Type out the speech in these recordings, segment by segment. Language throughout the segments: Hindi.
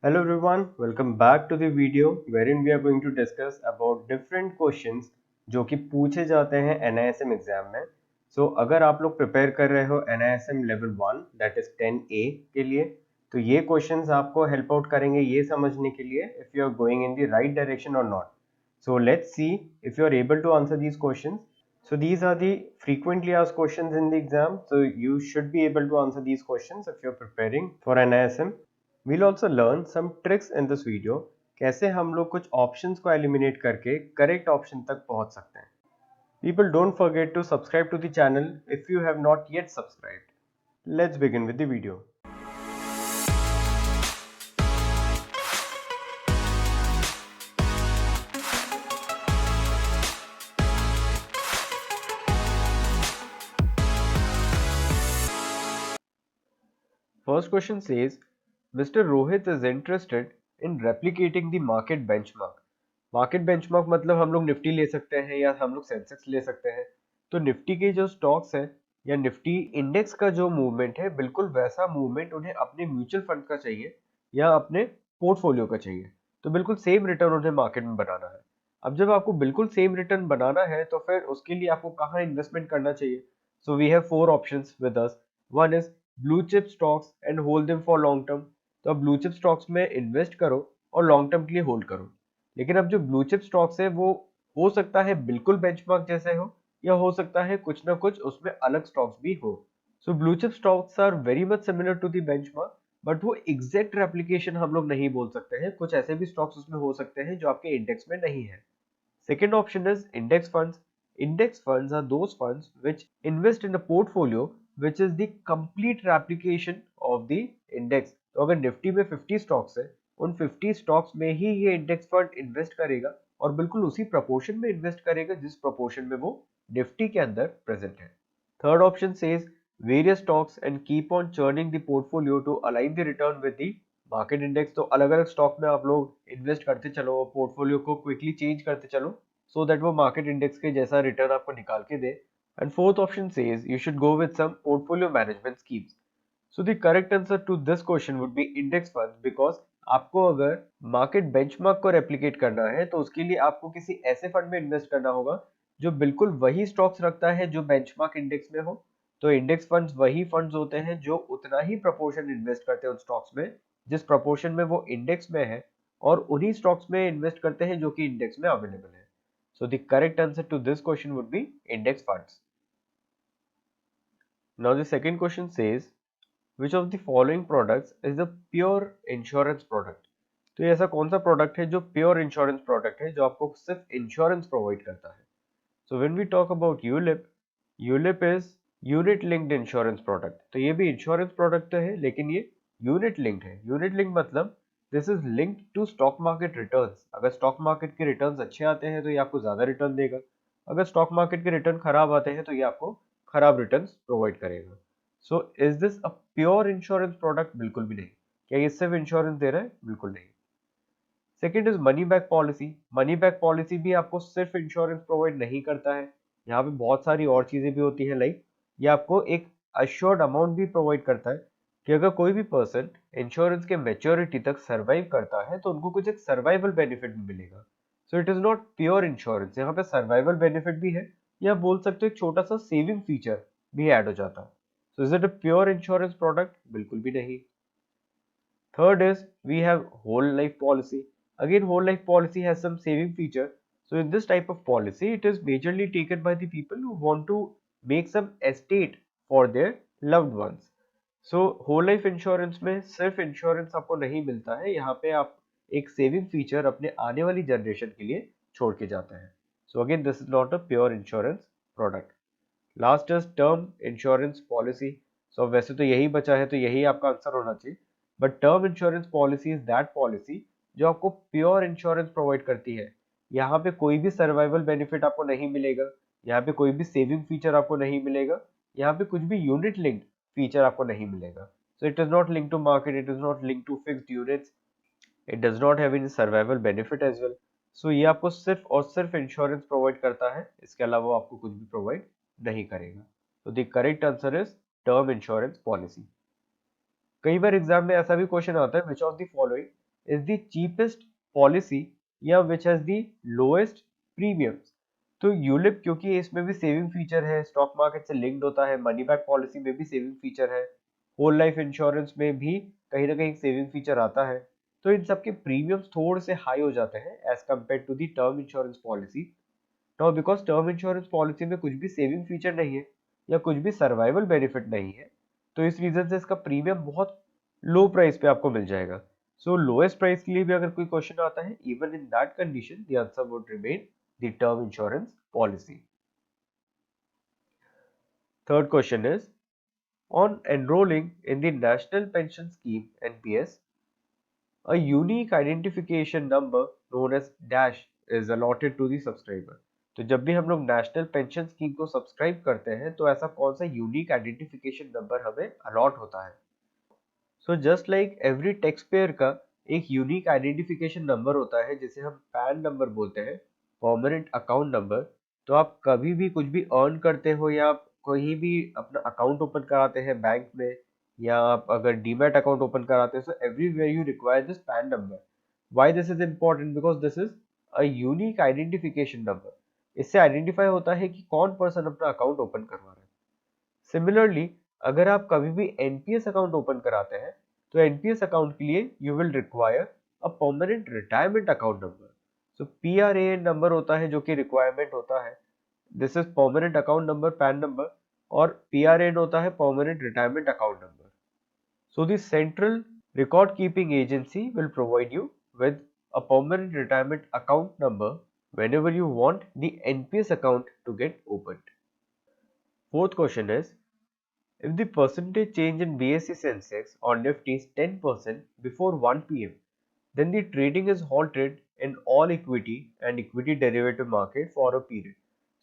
Hello everyone, welcome back to the video wherein we are going to discuss about different questions जो कि पूछे जाते हैं NISM एग्जाम में। अगर आप लोग प्रिपेयर कर रहे हो NISM level 1 that is 10A के लिए, तो ये क्वेश्चंस आपको हेल्प आउट करेंगे ये समझने के लिए if you are going in the right direction और not. Let's see if you are able to answer these questions. These are the frequently asked questions in the exam, so you should be able to answer these questions if you're preparing for NISM. We'll also learn some tricks in this video, कैसे हम लोग कुछ options को eliminate करके correct option तक पहुंच सकते हैं. People, don't forget to subscribe to the channel if you have not yet subscribed. Let's begin with the video. First question says, Mr. Rohit is interested in replicating the market benchmark. Market benchmark मतलब हम लोग निफ्टी ले सकते हैं या हम लोग सेंसेक्स ले सकते हैं। तो निफ्टी के जो स्टॉक्स हैं या निफ्टी इंडेक्स का जो मूवमेंट है बिल्कुल वैसा मूवमेंट उन्हें अपने म्यूचुअल फंड का चाहिए या अपने पोर्टफोलियो का चाहिए। तो बिल्कुल सेम रिटर्न उन्हें मार्केट में बनाना है। अब जब आपको बिल्कुल सेम रिटर्न बनाना है तो फिर उसके लिए आपको कहाँ इन्वेस्टमेंट करना चाहिए? So we have four options with us. One is blue chip stocks and hold them for long term. तो आप ब्लू चिप स्टॉक्स में इन्वेस्ट करो और लॉन्ग टर्म के लिए होल्ड करो। लेकिन अब जो ब्लू चिप स्टॉक्स है वो हो सकता है बिल्कुल बेंचमार्क जैसे हो या हो सकता है कुछ ना कुछ उसमें अलग स्टॉक्स भी हो। So blue chip stocks are very much similar to the benchmark, but वो एग्जैक्ट रेप्लिकेशन हम लोग नहीं बोल सकते हैं। कुछ ऐसे भी स्टॉक्स उसमें हो सकते हैं जो आपके इंडेक्स में नहीं है। Second option is index funds. Index funds are those funds which invest in a portfolio which is the complete replication of the index. तो अगर निफ्टी में 50 स्टॉक्स है, उन 50 स्टॉक्स में ही ये इंडेक्स फंड इन्वेस्ट करेगा और बिल्कुल उसी प्रपोर्शन में इन्वेस्ट करेगा जिस प्रपोर्शन में वो निफ्टी के अंदर प्रेजेंट है। Third option says various stocks and keep on churning the portfolio to align the return with the market index. तो अलग अलग स्टॉक में आप लोग इन्वेस्ट करते चलो और पोर्टफोलियो को क्विकली चेंज करते चलो सो दैट वो मार्केट इंडेक्स के जैसा रिटर्न आपको निकाल के दे। And fourth option says you should go with some portfolio management schemes. So the correct answer to this question would be index funds, because आपको अगर मार्केट बेंचमार्क को रेप्लिकेट करना है तो उसके लिए आपको किसी ऐसे फंड में इन्वेस्ट करना होगा जो बिल्कुल वही स्टॉक्स रखता है जो बेंचमार्क इंडेक्स में हो। तो इंडेक्स फंड्स वही फंड्स होते हैं जो उतना ही प्रपोर्शन इन्वेस्ट करते हैं उन स्टॉक्स में जिस प्रपोर्शन में वो इंडेक्स में है, और उन्हीं स्टॉक्स में इन्वेस्ट करते हैं जो कि इंडेक्स में अवेलेबल है। So the correct answer to this question would be index funds. Now the second question says which of the following products is the pure insurance product? तो ये ऐसा कौन सा प्रोडक्ट है जो प्योर इंश्योरेंस प्रोडक्ट है जो आपको सिर्फ इंश्योरेंस प्रोवाइड करता है? So when we talk about ULIP, ULIP is unit linked insurance product. तो ये भी इंश्योरेंस प्रोडक्ट है लेकिन ये यूनिट लिंक्ड है। यूनिट लिंक मतलब this is linked to stock market returns. अगर स्टॉक मार्केट के रिटर्न्स अच्छे आते हैं तो ये आपको ज्यादा रिटर्न देगा, अगर स्टॉक मार्केट के रिटर्न खराब आते हैं तो ये आपको खराब रिटर्न्स प्रोवाइड करेगा। So is this a pure insurance product? बिल्कुल भी नहीं। क्या ये सिर्फ इंश्योरेंस दे रहा है? बिल्कुल नहीं। Second is money back policy. Money back policy भी आपको सिर्फ इंश्योरेंस प्रोवाइड नहीं करता है, यहाँ पे बहुत सारी और चीजें भी होती हैं। लाइक ये आपको एक अश्योर्ड अमाउंट भी प्रोवाइड करता है कि अगर कोई भी पर्सन इंश्योरेंस के मेच्योरिटी तक सर्वाइव करता है तो उनको कुछ एक सर्वाइवल बेनिफिट भी मिलेगा। So it is not pure insurance, यहाँ पे सर्वाइवल बेनिफिट भी है या बोल सकते हो एक छोटा सा सेविंग फीचर भी ऐड हो जाता है। So is it a pure insurance product? बिल्कुल भी नहीं। Third is we have whole life policy. Again, whole life policy has some saving feature. So in this type of policy, it is majorly taken by the people who want to make some estate for their loved ones. So whole life insurance में सिर्फ इंश्योरेंस आपको नहीं मिलता है, यहाँ पे आप एक सेविंग फीचर अपने आने वाली जनरेशन के लिए छोड़ के जाते हैं। So again, this is not a pure insurance product. Last is term insurance policy. So वैसे तो यही बचा है तो यही आपका आंसर होना चाहिए, but term insurance policy is that policy जो आपको प्योर इंश्योरेंस प्रोवाइड करती है। यहाँ पे कोई भी सर्वाइवल बेनिफिट आपको नहीं मिलेगा, यहाँ पे कोई भी सेविंग फीचर आपको नहीं मिलेगा, यहाँ पे कुछ भी यूनिट लिंक्ड फीचर आपको नहीं मिलेगा। So it is not link to market, it is not link to fixed units, it does not have any survival benefit as well. So ये आपको सिर्फ और सिर्फ इंश्योरेंस प्रोवाइड करता है, इसके अलावा आपको कुछ भी प्रोवाइड नहीं करेगा। तो the correct answer is term insurance policy. कई बार एग्जाम में ऐसा भी क्वेश्चन आता है, विच of the following is the cheapest policy या which has the lowest premiums। तो यूलिप क्योंकि इसमें भी सेविंग फीचर है, स्टॉक मार्केट से लिंक्ड होता है, मनी बैक पॉलिसी में भी सेविंग फीचर है, होल लाइफ इंश्योरेंस में भी कहीं ना कहीं सेविंग फीचर आता है, तो इन सब के प्रीमियम्स थोड़े से हाई हो जाते हैं as compare to the term insurance policy. Now because term insurance policy में कुछ भी सेविंग फीचर नहीं है या कुछ भी सर्वाइवल बेनिफिट नहीं है, तो इस रीजन से इसका प्रीमियम बहुत लो प्राइस पे आपको मिल जाएगा। सो लोएस्ट प्राइस के लिए भी अगर कोई क्वेश्चन आता है, even in that condition the answer would remain the term insurance policy. Third question is on enrolling in the National Pension Scheme (NPS), a unique identification number known as dash is allotted to the subscriber। तो जब भी हम लोग नेशनल पेंशन स्कीम को सब्सक्राइब करते हैं तो ऐसा कौन सा यूनिक आइडेंटिफिकेशन नंबर हमें अलॉट होता है। So just like every tax payer का एक यूनिक आइडेंटिफिकेशन नंबर होता है जिसे हम पैन नंबर बोलते हैं, परमानेंट अकाउंट नंबर। तो आप कभी भी कुछ भी अर्न करते हो या आप कहीं भी अपना अकाउंट ओपन कराते हैं बैंक में, या आप अगर डीमैट अकाउंट ओपन कराते हैं, so everywhere you require this pan number. Why this is important? Because this is a unique identification number. इससे आइडेंटिफाई होता है कि कौन पर्सन अपना अकाउंट ओपन करवा रहा है। सिमिलरली अगर आप कभी भी एनपीएस अकाउंट ओपन कराते हैं तो एनपीएस अकाउंट के लिए you will require a permanent retirement account number. So PRAN number होता है जो कि रिक्वायरमेंट होता है, this is permanent account number pan number, और पीआरएएन होता है permanent retirement account number. So the central record keeping agency will provide you with a permanent retirement account number whenever you want the NPS account to get opened। Fourth question is, if the percentage change in BSE Sensex or Nifty is 10% before 1 p.m., then the trading is halted in all equity and equity derivative market for a period।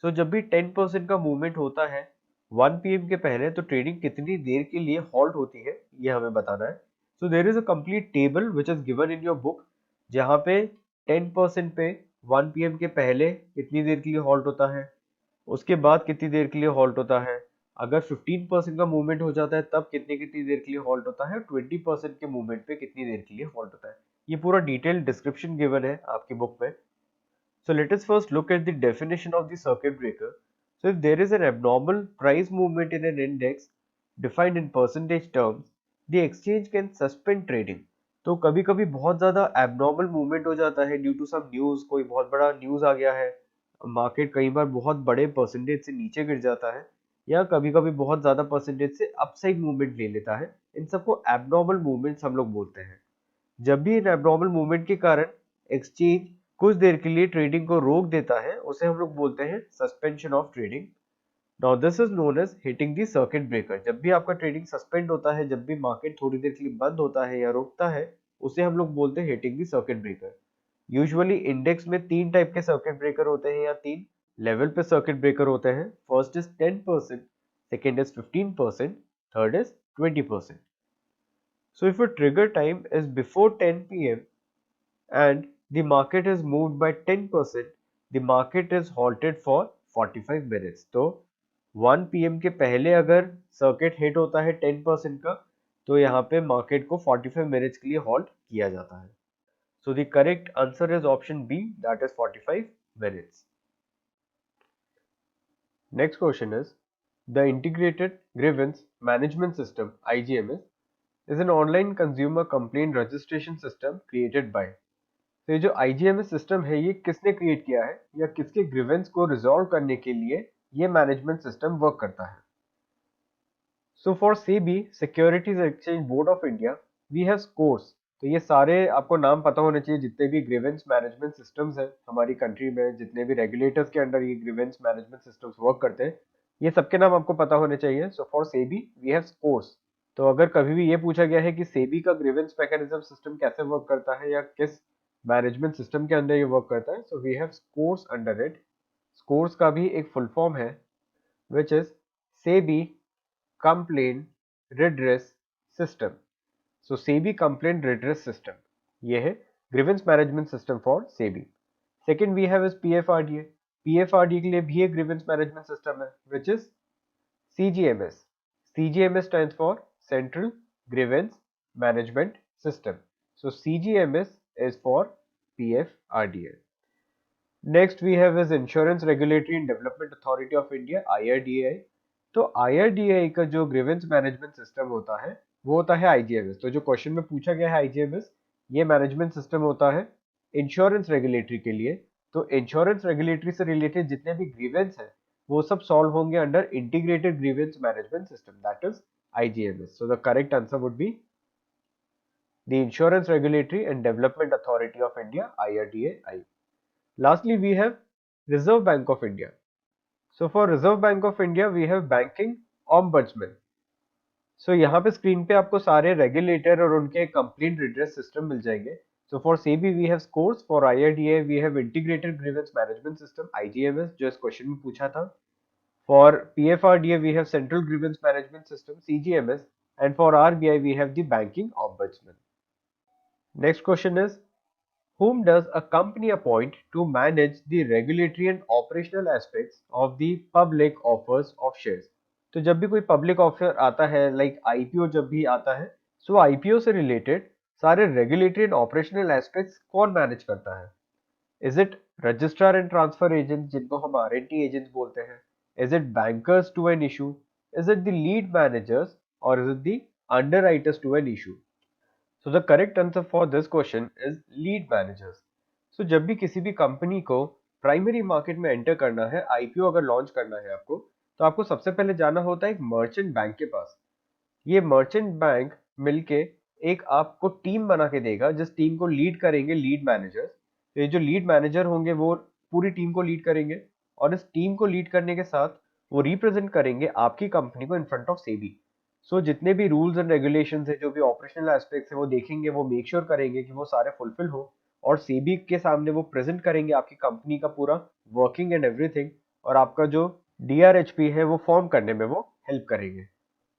So जब भी 10% का मूवमेंट होता है 1 pm के पहले, तो ट्रेडिंग कितनी देर के लिए हॉल्ट होती है ये हमें बताना है। So there is a complete table which is given in your book, जहाँ पे 10% पे 1 pm के पहले कितनी देर के लिए हॉल्ट होता है, उसके बाद कितनी देर के लिए हॉल्ट होता है, अगर 15% का मूवमेंट हो जाता है तब कितनी कितनी देर के लिए हॉल्ट होता है, और 20% के मूवमेंट पे कितनी देर के लिए हॉल्ट होता है। ये पूरा डिटेल डिस्क्रिप्शन गिवन है आपकी बुक में। So let us first look at the definition of the circuit breaker। So if there is an abnormal price movement in an index defined in percentage terms, the exchange can suspend trading। तो कभी कभी बहुत ज़्यादा abnormal movement हो जाता है ड्यू टू सम न्यूज़, कोई बहुत बड़ा न्यूज़ आ गया है, मार्केट कई बार बहुत बड़े परसेंटेज से नीचे गिर जाता है, या कभी कभी बहुत ज़्यादा परसेंटेज से अपसाइड मूवमेंट ले लेता है, इन सबको abnormal movements हम लोग बोलते हैं। जब भी इन एब्नॉर्मल मूवमेंट के कारण एक्सचेंज कुछ देर के लिए ट्रेडिंग को रोक देता है, उसे हम लोग बोलते हैं suspension of trading. Now this is known as hitting the circuit breaker. जब भी आपका ट्रेडिंग सस्पेंड होता है, जब भी मार्केट थोड़ी देर के लिए बंद होता है या रुकता है, उसे हम लोग बोलते हैं hitting the circuit breaker. Usually index में तीन टाइप के सर्किट ब्रेकर होते हैं या तीन लेवल पे सर्किट ब्रेकर होते हैं। First is 10%, second is 15%, third is 20%। So if a trigger time is before 10 p.m. and the market is moved by 10%, the market is halted for 45 minutes। तो 1 pm के पहले अगर सर्किट हिट होता है 10% का, तो यहाँ पे मार्केट को 45 मिनट्स के लिए हॉल्ट किया जाता है। So the correct answer is option B, that is 45 minutes. Next question is, the integrated grievance management system IGMS is an online consumer complaint registration system created by। तो ये जो IGMS सिस्टम है ये किसने क्रिएट किया है या किसके ग्रीवेंस को रिजॉल्व करने के लिए ये मैनेजमेंट सिस्टम वर्क करता है। So for SEBI securities exchange board of India we have SCORES. तो ये सारे आपको नाम पता होने चाहिए, जितने भी ग्रीवेंस मैनेजमेंट सिस्टम्स हैं हमारी कंट्री में, जितने भी रेगुलेटर्स के अंडर ये ग्रीवेंस मैनेजमेंट सिस्टम्स वर्क करते हैं, ये सबके नाम आपको पता होने चाहिए। So for SEBI we have SCORES. तो अगर कभी भी ये पूछा गया है कि सेबी का ग्रीवेंस मैकेनिज्म सिस्टम कैसे वर्क करता है या किस मैनेजमेंट सिस्टम के अंदर ये वर्क करता है, so we have SCORES under it. SCORES का भी एक फुल फॉर्म है which is SEBI complain redress system. So SEBI complain redress system ये है grievance management system for SEBI. Second we have is PFRDA. PFRDA के लिए भी एक ग्रीवेंस मैनेजमेंट सिस्टम है which is CGMS। CGMS stands for Central Grievance Management System। So CGMS is for PFRDA. Next we have is Insurance Regulatory and Development Authority of India, IRDAI. तो IRDAI का जो ग्रीवेंस मैनेजमेंट सिस्टम होता है वो होता है IGMS. तो जो क्वेश्चन में पूछा गया है IGMS, ये मैनेजमेंट सिस्टम होता है इंश्योरेंस रेगुलेटरी के लिए. तो इंश्योरेंस रेगुलेटरी से रिलेटेड जितने भी ग्रीवेंस हैं वो सब सॉल्व होंगे under integrated grievance management system, that is IGMS. So the correct answer would be the Insurance Regulatory and Development Authority of India, IRDAI. Lastly, we have Reserve Bank of India. So for Reserve Bank of India, we have Banking Ombudsman. So यहाँ पे स्क्रीन पे आपको सारे रेगुलेटर और उनके कंप्लेंट रिड्रेस सिस्टम मिल जाएंगे. So for SEBI we have scores, for IRDAI we have Integrated Grievance Management System IGMS जो इस क्वेश्चन में पूछा था. For PFRDA we have Central Grievance Management System CGMS, and for RBI we have the Banking Ombudsman. Next question is, whom does a company appoint to manage the regulatory and operational aspects of the public offers of shares? तो जब भी कोई पब्लिक ऑफर आता है, लाइक आईपीओ जब भी आता है, सो आईपीओ से रिलेटेड सारे रेगुलेटरी एंड ऑपरेशनल एस्पेक्ट्स कौन मैनेज करता है? Is it registrar and transfer agent जिनको हम आरएनटी एजेंट्स बोलते हैं? Is it bankers to an issue? Is it the lead managers? और is it the underwriters to an issue? So the correct answer for this question is lead managers. So जब भी किसी भी कंपनी को प्राइमरी मार्केट में एंटर करना है, आईपीओ अगर लॉन्च करना है आपको, तो आपको सबसे पहले जाना होता है एक मर्चेंट बैंक के पास. ये मर्चेंट बैंक मिलके एक आपको टीम बना के देगा जिस टीम को लीड करेंगे लीड मैनेजर्स. तो ये जो लीड मैनेजर होंगे वो पूरी टीम को लीड करेंगे, और इस टीम को लीड करने के साथ वो रिप्रेजेंट करेंगे आपकी कंपनी को इन फ्रंट ऑफ सेबी. सो जितने भी रूल्स एंड रेगुलेशंस है, जो भी ऑपरेशनल एस्पेक्ट्स है, वो देखेंगे, वो मेक श्योर करेंगे कि वो सारे फुलफिल हो, और सेबी के सामने वो प्रेजेंट करेंगे आपकी कंपनी का पूरा वर्किंग एंड एवरीथिंग, और आपका जो डीआरएचपी है वो फॉर्म करने में वो हेल्प करेंगे.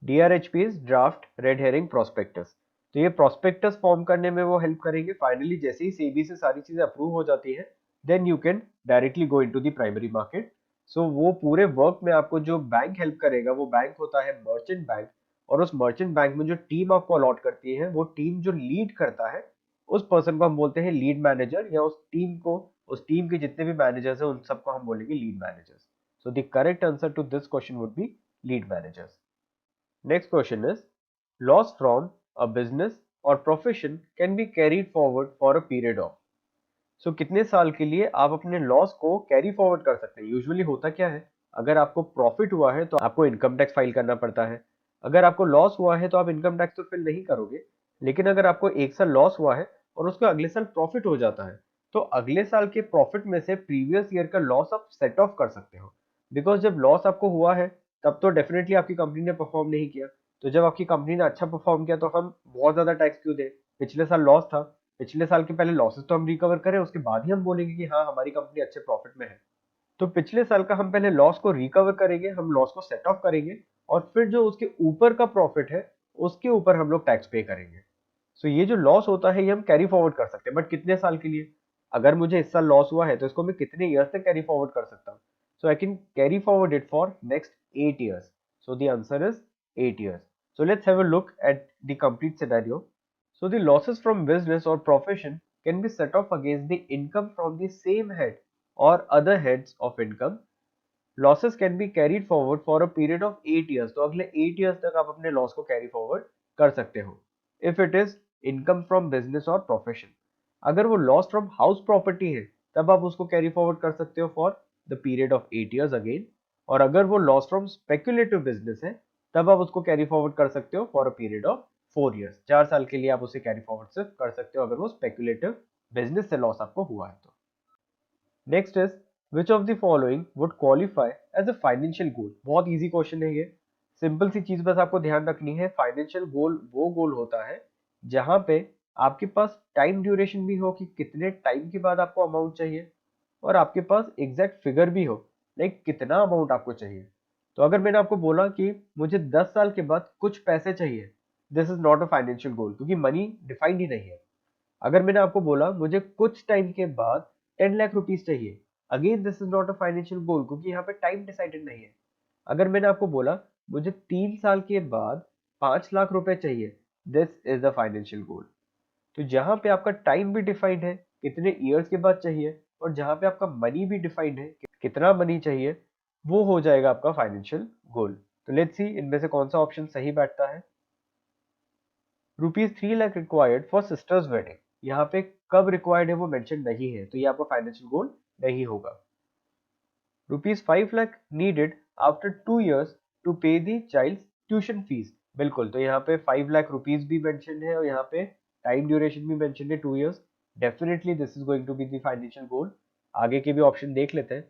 DRHP is draft red herring prospectus. तो ये प्रोस्पेक्टस फॉर्म करने में वो हेल्प करेंगे. फाइनली जैसे ही सेबी से सारी चीजें अप्रूव हो जाती है, then you can directly go into the primary market. So वो पूरे वर्क में आपको जो बैंक हेल्प करेगा वो बैंक होता है मर्चेंट बैंक. और उस मर्चेंट बैंक में जो टीम आपको अलॉट करती है, वो टीम जो लीड करता है उस पर्सन को हम बोलते हैं लीड मैनेजर, या उस टीम के जितने भी मैनेजर्स हैं उन सबको हम बोलेंगे lead managers. So the correct answer to this question would be lead managers. Next question is, loss from a business or profession can be carried forward for a period of. So कितने साल के लिए आप अपने लॉस को कैरी फॉरवर्ड कर सकते हैं? यूजुअली होता क्या है, अगर आपको प्रॉफिट हुआ है तो आपको इनकम टैक्स फाइल करना पड़ता है. अगर आपको लॉस हुआ है तो आप इनकम टैक्स तो फिल नहीं करोगे. लेकिन अगर आपको एक साल लॉस हुआ है और उसका अगले साल प्रॉफिट हो जाता है, तो अगले साल के प्रॉफिट में से प्रीवियस ईयर का लॉस आप सेट ऑफ कर सकते हो. बिकॉज जब लॉस आपको हुआ है तब तो डेफिनेटली आपकी कंपनी ने परफॉर्म नहीं किया. तो जब आपकी कंपनी ने अच्छा परफॉर्म किया तो हम बहुत ज्यादा टैक्स क्यों दें? पिछले साल लॉस था, पिछले साल के पहले लॉसेस तो हम रिकवर करें, उसके बाद ही हम बोलेंगे कि हाँ हमारी कंपनी अच्छे प्रॉफिट में है. तो पिछले साल का हम पहले लॉस को रिकवर करेंगे, हम लॉस को सेट ऑफ करेंगे, और फिर जो उसके ऊपर का प्रॉफिट है उसके ऊपर हम लोग टैक्स पे करेंगे. सो ये जो लॉस होता है ये हम कैरी फॉरवर्ड कर सकते हैं, बट कितने साल के लिए? अगर मुझे इस साल लॉस हुआ है तो इसको मैं कितने ईयर्स तक कैरी फॉरवर्ड कर सकता हूँ? So I can carry forward it for next 8 years. So the answer is 8 years. So let's have a look at the complete scenario. So the losses from business or profession can be set off against the income from the same head or other heads of income. Losses can be carried forward for a period of 8 years. तो अगले 8 years तक आप अपने लॉस को कैरी फॉरवर्ड कर सकते हो. If it is income from business or profession. अगर वो लॉस फ्रॉम हाउस प्रॉपर्टी है तब आप उसको कैरी फॉरवर्ड कर सकते हो for the period of 8 years again. और अगर वो लॉस फ्रॉम स्पेक्युलेटिव बिजनेस है तब आप उसको कैरी फॉरवर्ड कर सकते हो for a period of 4 years. 4 साल के लिए आप उसे कैरी फॉरवर्ड सिर्फ कर सकते हो अगर वो स्पेक्युलेटिव बिजनेस से लॉस आपको हुआ है तो. Next is, which of the following would qualify as a financial goal? बहुत इजी क्वेश्चन है ये. सिंपल सी चीज बस आपको ध्यान रखनी है, फाइनेंशियल गोल वो गोल होता है जहां पे आपके पास टाइम ड्यूरेशन भी हो कि कितने टाइम के बाद आपको अमाउंट चाहिए, और आपके पास एग्जैक्ट फिगर भी हो, लाइक कितना अमाउंट आपको चाहिए. तो अगर मैंने आपको बोला कि मुझे 10 साल के बाद कुछ पैसे चाहिए, this is not a financial गोल, क्योंकि मनी डिफाइंड ही नहीं है. अगर मैंने आपको बोला मुझे कुछ टाइम के बाद 10 लाख रुपीस चाहिए, again this is not a financial गोल, क्योंकि यहाँ पे टाइम डिसाइडेड नहीं है. अगर मैंने आपको बोला मुझे 3 साल के बाद 5 लाख रुपए चाहिए, दिस इज द फाइनेंशियल गोल. तो जहां पे आपका टाइम भी डिफाइंड है कितने ईयर्स के बाद चाहिए, और जहां पे आपका मनी भी डिफाइंड है कितना मनी चाहिए, वो हो जाएगा आपका फाइनेंशियल गोल। तो लेट्स सी इनमें से कौन सा ऑप्शन सही बैठता है। ₹3 lakh required for sisters wedding, यहाँ पे कब रिक्वायर्ड है वो मेंशन नहीं है, तो ये आपका फाइनेंशियल गोल नहीं होगा। ₹5 lakh needed after 2 years to pay the child tuition fees, बिल्कुल, तो यहाँ पे 5 लाख रुपीज भी मेंशन है और यहाँ पे टाइम ड्यूरेशन भी मेंशन है 2 years। Definitely this is going to be the financial goal. आगे के भी ऑप्शन देख लेते हैं।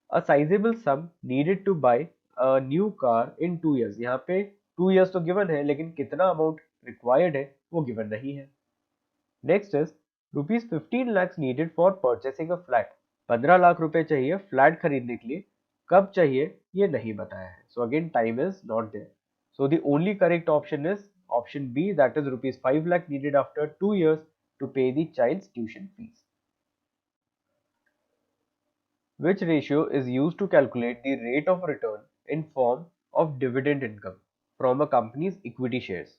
A sizable sum needed to buy a new car in 2 years, यहाँ पे 2 years तो गिवन है लेकिन कितना अमाउंट रिक्वायर्ड है वो गिवन नहीं है। Next is ₹15 lakhs needed for purchasing a flat, 15 lakh रुपए चाहिए फ्लैट खरीदने के लिए, कब चाहिए ये नहीं बताया है। So again time is not there, so the only correct option is option B, that is ₹5 lakh needed after 2 years to pay the child's tuition fees. Which ratio is used to calculate the rate of return in form of dividend income from a company's equity shares?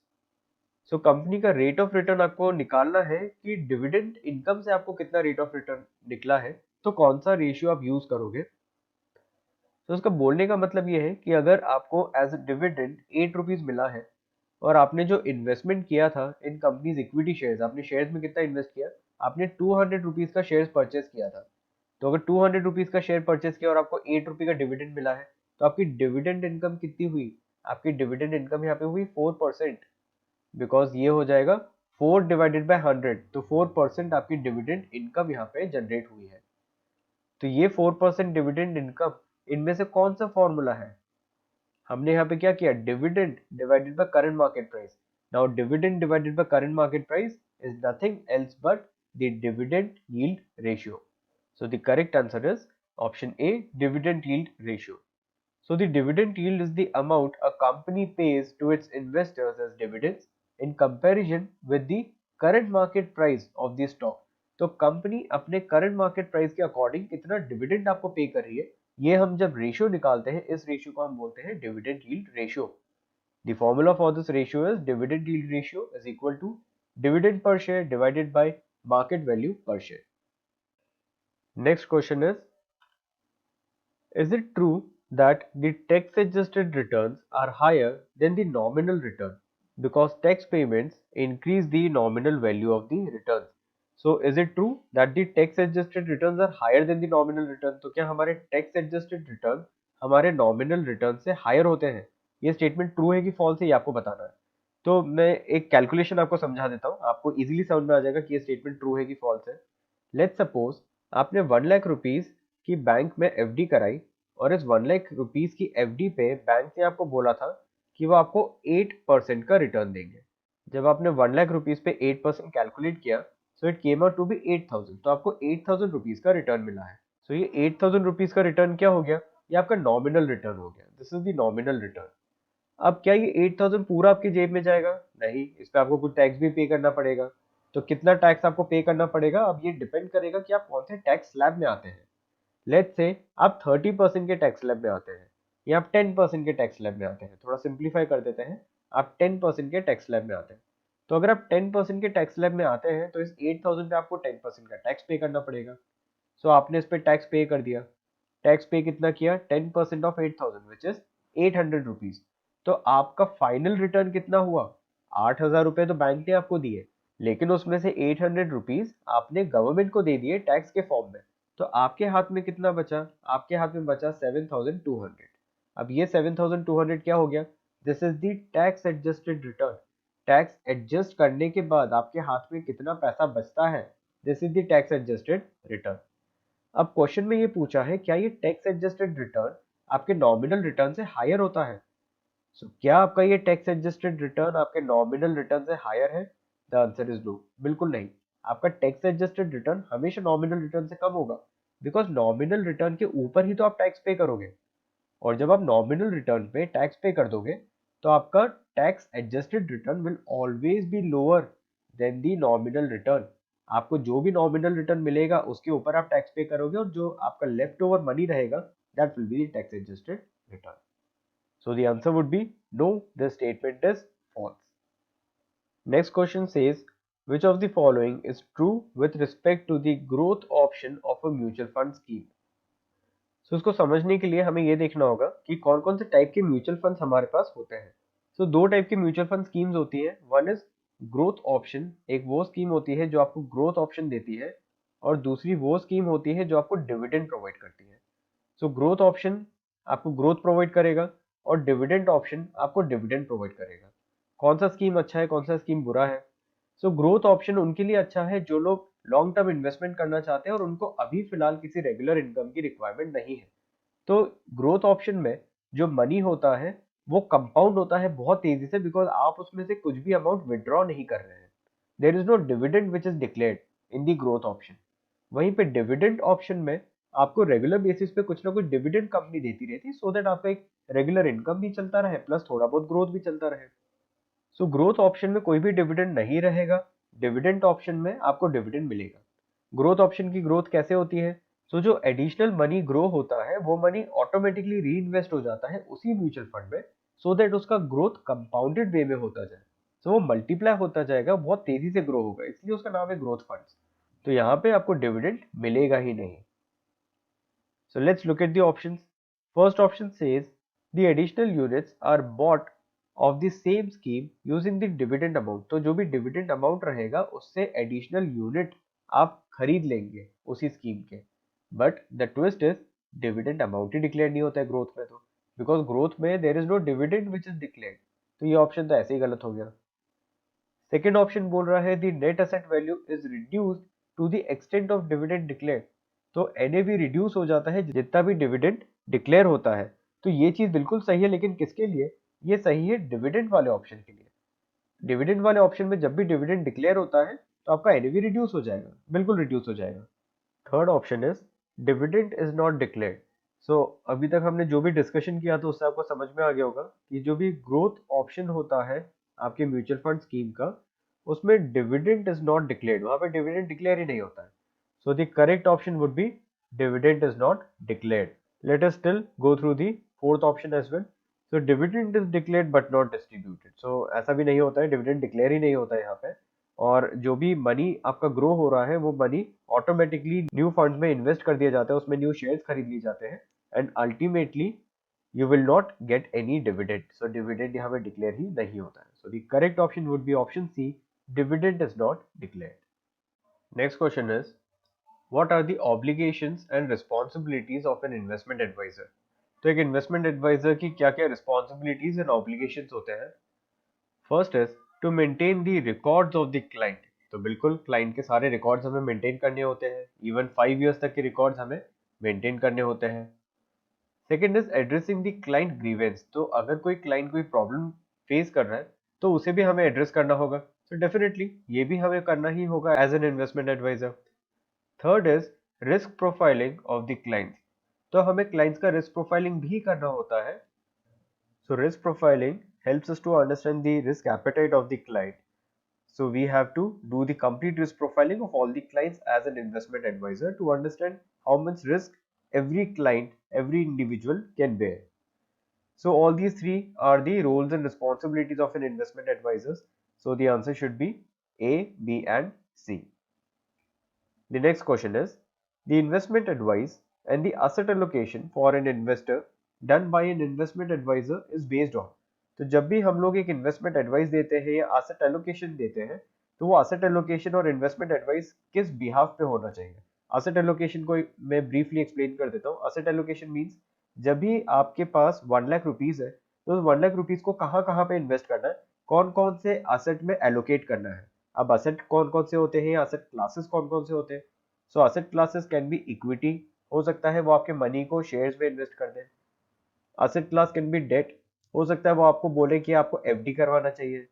So company का रेट ऑफ रिटर्न आपको निकालना है कि डिविडेंड इनकम से आपको कितना रेट ऑफ रिटर्न निकला है, तो कौन सा रेशियो आप यूज करोगे। तो उसका बोलने का मतलब ये है कि अगर आपको एज अ डिविडेंड ₹8 मिला है और आपने जो इन्वेस्टमेंट किया था इन कंपनीज इक्विटी शेयर्स, आपने शेयर्स में कितना इन्वेस्ट किया, आपने ₹200 का शेयर परचेस किया था। तो अगर ₹200 का शेयर परचेस किया और आपको ₹8 का डिविडेंड मिला है, तो आपकी डिविडेंड इनकम कितनी हुई, आपकी डिविडेंड इनकम यहाँ पे हुई 4%, बिकॉज ये हो जाएगा 4/100, तो 4% आपकी डिविडेंड इनकम यहाँ पे जनरेट हुई है। तो ये 4% डिविडेंड इनकम, इनमें से कौन सा फॉर्मूला है, हमने यहाँ पे क्या किया, dividend divided by current market price. Now dividend divided by current market price is nothing else but the dividend yield ratio. So the correct answer is option A, dividend yield ratio. So the dividend yield is the amount a company pays to its investors as dividends in comparison with the current market price of the stock. तो कंपनी अपने करंट मार्केट प्राइस के अकॉर्डिंग कितना डिविडेंड आपको पे कर रही है, ये हम जब रेशियो निकालते हैं इस रेशियो को हम बोलते हैं dividend yield ratio. The formula for this ratio is dividend yield ratio is equal to dividend per share divided by market value per share. Next question is, is it true that the tax adjusted returns are higher than the nominal return because tax payments increase the nominal value of the returns? So is it true that the tax adjusted returns are higher than the nominal return? तो क्या हमारे tax adjusted return हमारे nominal return से higher होते हैं? ये statement true है कि false है, ये आपको बताना है। तो मैं एक कैलकुलेशन आपको समझा देता हूँ, आपको इजीली समझ में आ जाएगा कि ये स्टेटमेंट ट्रू है कि फॉल्स है। लेट्स सपोज आपने 1 लाख रुपीज की बैंक में एफडी कराई और इस 1 लाख रुपीज की एफडी पे बैंक ने आपको बोला था कि वो आपको 8% का रिटर्न देंगे। जब आपने 1 लाख रुपीज पे 8% कैलकुलेट किया, so it came out to be 8,000, तो आपको 8,000 रुपीज का रिटर्न मिला है। सो ये 8,000 रुपीज का रिटर्न क्या हो गया, ये आपका नॉमिनल रिटर्न हो गया, this is the nominal return. अब क्या ये 8,000 पूरा आपकी जेब में जाएगा, नहीं, इस पे आपको कुछ टैक्स भी पे करना पड़ेगा। तो कितना टैक्स आपको पे करना पड़ेगा, अब ये डिपेंड करेगा कि आप कौन से टैक्स स्लैब में आते हैं। लेट्स से आप 30% के टैक्स स्लैब में आते हैं या आप 10% के टैक्स स्लैब में आते हैं, थोड़ा सिंप्लीफाई कर देते हैं, आप 10% के टैक्स स्लैब में आते हैं। तो अगर आप 10% के टैक्स स्लैब में आते हैं तो इस 8,000 पे आपको 10% का टैक्स पे करना पड़ेगा। सो आपने इस पे टैक्स पे कर दिया, टैक्स पे कितना किया, 10% ऑफ 8,000 विच इज 800 रुपीज। तो आपका फाइनल रिटर्न कितना हुआ, 8,000 रुपए तो बैंक ने आपको दिए, लेकिन उसमें से 800 रुपीज आपने गवर्नमेंट को दे दिए टैक्स के फॉर्म में। तो आपके हाथ में कितना बचा, आपके हाथ में बचा 7,200। अब ये 7,200 क्या हो गया, this is the tax adjusted return. Tax adjust करने के बाद आपके हाथ में कितना पैसा बचता है, this is the tax adjusted return. अब क्वेश्चन में ये पूछा है क्या ये टैक्स एडजस्टेड रिटर्न आपके नॉमिनल रिटर्न से हायर होता है। सो क्या आपका ये टैक्स एडजस्टेड रिटर्न आपके नॉमिनल रिटर्न से हायर है, द आंसर इज नो, बिल्कुल नहीं। आपका टैक्स एडजस्टेड रिटर्न हमेशा नॉमिनल रिटर्न से कम होगा, बिकॉज नॉमिनल रिटर्न के ऊपर ही तो आप टैक्स पे करोगे, और जब आप नॉमिनल रिटर्न पे टैक्स पे कर दोगे तो आपका tax adjusted return will always be lower than the nominal return. आपको जो भी नॉमिनल रिटर्न मिलेगा उसके ऊपर आप टैक्स पे करोगे, और जो आपका लेफ्ट ओवर मनी रहेगा that will be tax adjusted return. So the answer would be no, the statement is false. Next question says Which of the following is true with respect to the growth option of a mutual fund scheme? So उसको समझने के लिए हमें ये देखना होगा कि कौन कौन से टाइप के म्यूचुअल फंड्स हमारे पास होते हैं। सो दो टाइप के म्यूचुअल फंड स्कीम्स होती है। वन इज ग्रोथ ऑप्शन, एक वो स्कीम होती है जो आपको ग्रोथ ऑप्शन देती है, और दूसरी वो स्कीम होती है जो आपको डिविडेंड प्रोवाइड करती है। सो ग्रोथ ऑप्शन आपको ग्रोथ प्रोवाइड करेगा और डिविडेंड ऑप्शन आपको डिविडेंड प्रोवाइड करेगा। कौन सा स्कीम अच्छा है, कौन सा स्कीम बुरा है? सो ग्रोथ ऑप्शन उनके लिए अच्छा है जो लोग लॉन्ग टर्म इन्वेस्टमेंट करना चाहते हैं और उनको अभी फिलहाल किसी रेगुलर इनकम की रिक्वायरमेंट नहीं है। तो ग्रोथ ऑप्शन में जो मनी होता है वो कंपाउंड होता है बहुत तेजी से, बिकॉज आप उसमें से कुछ भी अमाउंट विड्रॉ नहीं कर रहे हैं। There is no dividend which is declared in the growth option. वहीं पे डिविडेंड ऑप्शन में आपको रेगुलर बेसिस पे कुछ ना कुछ डिविडेंड कंपनी देती रहती है, सो दैट आपका एक रेगुलर इनकम भी चलता रहे प्लस थोड़ा बहुत ग्रोथ भी चलता रहे। सो ग्रोथ ऑप्शन में कोई भी डिविडेंड नहीं रहेगा, डिविडेंड ऑप्शन में आपको डिविडेंड मिलेगा। ग्रोथ ऑप्शन की ग्रोथ कैसे होती है? सो जो एडिशनल मनी ग्रो होता है वो मनी ऑटोमेटिकली री इन्वेस्ट हो जाता है उसी म्यूचुअल फंड में, सो दैट उसका ग्रोथ कंपाउंडेड वे में होता जाए। सो वो मल्टीप्लाई होता जाएगा, बहुत तेजी से ग्रो होगा, इसलिए उसका नाम है ग्रोथ फंड्स। तो यहाँ पे आपको डिविडेंड मिलेगा ही नहीं। So let's look at the options. First option says the additional units are bought of the same scheme using the dividend amount. तो जो भी dividend amount रहेगा उससे additional unit आप खरीद लेंगे उसी स्कीम के। But the twist is dividend amount he declare नहीं होता है growth में, तो because growth में there is no dividend which is declared, तो ये ऑप्शन तो ऐसे ही गलत हो गया। सेकेंड ऑप्शन बोल रहा है the net asset value is reduced to the extent of dividend declare. तो एनएवी रिड्यूस हो जाता है जितना भी डिविडेंड डिक्लेयर होता है। तो ये चीज बिल्कुल सही है, लेकिन किसके लिए? ये सही है डिविडेंड वाले ऑप्शन के लिए। डिविडेंड वाले ऑप्शन में जब भी डिविडेंड डिक्लेयर होता है तो आपका एनएवी रिड्यूस हो जाएगा, बिल्कुल रिड्यूस हो जाएगा। Third option is dividend is not declared. So अभी तक हमने जो भी डिस्कशन किया था उससे आपको समझ में आ गया होगा कि जो भी ग्रोथ ऑप्शन होता है आपके म्यूचुअल फंड स्कीम का, उसमें डिविडेंड इज नॉट डिक्लेयर्ड, वहां पे डिविडेंड डिक्लेयर ही नहीं होता है। So the correct option would be dividend is not declared. Let us still go through the fourth option as well. So dividend is declared but not distributed. So ऐसा भी नहीं होता है, डिविडेंड डिक्लेयर ही नहीं होता है यहाँ पे, और जो भी मनी आपका ग्रो हो रहा है वो मनी ऑटोमेटिकली न्यू फंड्स में इन्वेस्ट कर दिया जाता है, उसमें न्यू शेयर्स खरीद लिए जाते हैं, and ultimately you will not get any dividend. So dividend यहाँ पे डिक्लेयर ही नहीं होता है। So the correct option would be option C, dividend is not declared. Next question is, what are the obligations and responsibilities of an investment advisor? तो एक इन्वेस्टमेंट एडवाइजर की क्या क्या रिस्पॉन्सिबिलिटीज एंड ऑब्लिगेशंस होते हैं? First is to maintain the records of the client. तो बिल्कुल क्लाइंट के सारे रिकॉर्ड्स हमें मेंटेन करने होते हैं, इवन 5 years तक के रिकॉर्ड्स हमें मेंटेन करने होते हैं। Second is addressing the client grievance. तो अगर कोई क्लाइंट कोई प्रॉब्लम फेस कर रहा है तो उसे भी हमें एड्रेस करना होगा, तो डेफिनेटली ये भी हमें करना ही होगा as an investment advisor. Third is risk profiling of the client. तो हमें क्लाइंट्स का रिस्क प्रोफाइलिंग भी करना होता है। So risk profiling helps us to understand the risk appetite of the client. So we have to do the complete risk profiling of all the clients as an investment advisor to understand how much risk every client, every individual can bear. So all these three are the roles and responsibilities of an investment advisor. So the answer should be A, B and C. The next question is, the investment advice and the asset allocation for an investor done by an investment advisor is based on। तो जब भी हम लोग एक इन्वेस्टमेंट एडवाइस देते हैं या asset allocation देते हैं तो वो asset allocation और इन्वेस्टमेंट एडवाइस किस बिहाफ पे होना चाहिए? asset allocation को मैं briefly explain कर देता हूँ। asset allocation means जब भी आपके पास 1 लाख रुपीज है तो उस 1 लाख रुपीज को कहाँ कहाँ पे इन्वेस्ट करना है, कौन कौन से asset में allocate करना है। अब असेट कौन कौन से होते हैं, असेट क्लासेस कौन कौन से होते हैं? So asset classes can be equity, हो सकता है वो आपके मनी को शेयर्स में इन्वेस्ट कर दें। Asset class can be debt, हो सकता है वो आपको बोले कि आपको एफडी करवाना चाहिए।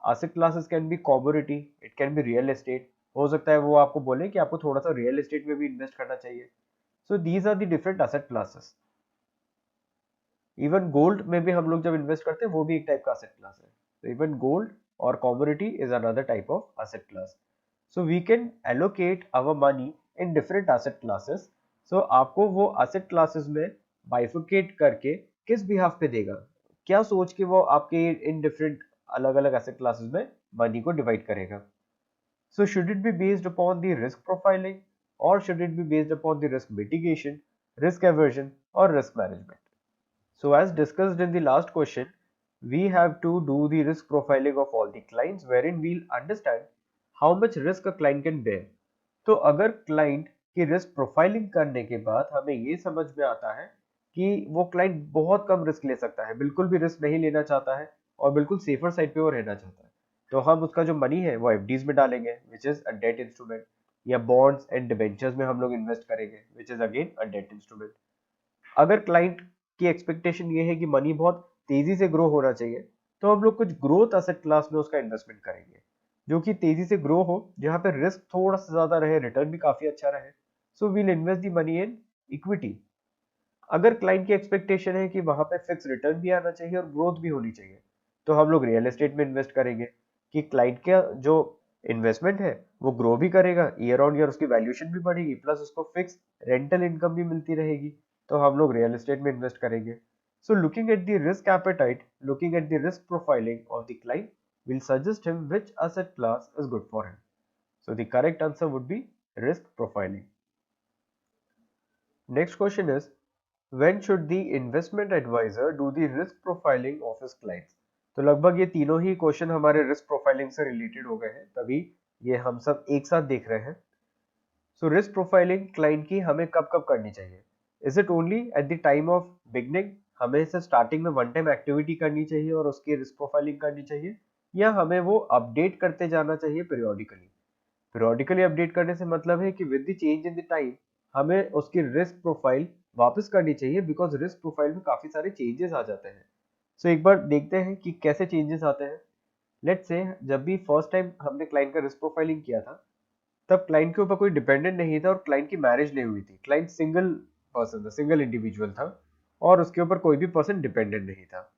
Asset classes can B commodity, it can be real estate, हो सकता है वो आपको बोले कि आपको थोड़ा सा रियल एस्टेट में भी इन्वेस्ट करना चाहिए। So these are the different asset classes. Even gold में भी हम लोग जब इन्वेस्ट करते हैं वो भी एक टाइप का असेट क्लास है। तो इवन गोल्ड और commodity is another type of asset class. So we can allocate our money in different asset classes. So आपको वो असेट क्लासेस में बाइफिकेट करके किस बिहाफ पे देगा, क्या सोच के वो आपके इन डिफरेंट अलग अलग असेट क्लासेस में मनी को डिवाइड करेगा। So should it be based upon the risk profiling, or should it be based upon the risk mitigation, risk aversion, or risk management? So as discussed in the last question, we have to do the risk profiling of all the clients wherein we'll understand how much risk a client can bear. तो अगर क्लाइंट की रिस्क प्रोफाइलिंग करने के बाद हमें ये समझ में आता है कि वो क्लाइंट बहुत कम रिस्क ले सकता है, बिल्कुल भी रिस्क नहीं लेना चाहता है और बिल्कुल सेफर साइड पे वो रहना चाहता है, तो हम उसका जो मनी है वो एफडीज में डालेंगे विच इज अ डेट इंस्ट्रूमेंट, या बॉन्ड्स एंड डिबेंचर्स में हम लोग इन्वेस्ट करेंगे which is again a debt instrument. अगर क्लाइंट की एक्सपेक्टेशन ये है कि मनी बहुत तेजी से ग्रो होना चाहिए, तो हम लोग कुछ ग्रोथ एसेट क्लास में उसका इन्वेस्टमेंट करेंगे जो कि तेजी से ग्रो हो, जहां पे रिस्क थोड़ा सा ज्यादा रहे, रिटर्न भी काफी अच्छा रहे। So we'll invest the money in equity. अगर क्लाइंट की एक्सपेक्टेशन है कि वहां पे फिक्स रिटर्न भी आना चाहिए और ग्रोथ भी होनी चाहिए, तो हम लोग रियल एस्टेट में इन्वेस्ट करेंगे कि क्लाइंट का जो इन्वेस्टमेंट है वो ग्रो भी करेगा, ईयर ऑन ईयर उसकी वैल्यूएशन भी बढ़ेगी, प्लस उसको फिक्स रेंटल इनकम भी मिलती रहेगी, तो हम लोग रियल एस्टेट में इन्वेस्ट करेंगे। So looking at the risk appetite, looking at the risk profiling of the client will suggest him which asset class is good for him. So the correct answer would be risk profiling. Next question is, when should the investment advisor do the risk profiling of his clients? तो लगभग ये तीनों ही क्वेश्चन हमारे रिस्क प्रोफाइलिंग से रिलेटेड हो गए हैं, तभी ये हम सब एक साथ देख रहे हैं। सो रिस्क प्रोफाइलिंग क्लाइंट की हमें कब कब करनी चाहिए? Is it only at the time of beginning, हमें इसे स्टार्टिंग में वन टाइम एक्टिविटी करनी चाहिए और उसकी रिस्क प्रोफाइलिंग करनी चाहिए, या हमें वो अपडेट करते जाना चाहिए पीरियोडिकली? पीरियोडिकली अपडेट करने से मतलब है कि with the change in the time हमें उसकी रिस्क प्रोफाइल वापस करनी चाहिए, बिकॉज रिस्क प्रोफाइल में काफी सारे चेंजेस आ जाते हैं। सो एक बार देखते हैं कि कैसे चेंजेस आते हैं। लेट्स से जब भी फर्स्ट टाइम हमने क्लाइंट का रिस्क प्रोफाइलिंग किया था, तब क्लाइंट के ऊपर कोई डिपेंडेंट नहीं था और क्लाइंट की मैरिज नहीं हुई थी, क्लाइंट सिंगल पर्सन था, सिंगल इंडिविजुअल था और उसके ऊपर कोई भी पर्सन डिपेंडेंट नहीं था।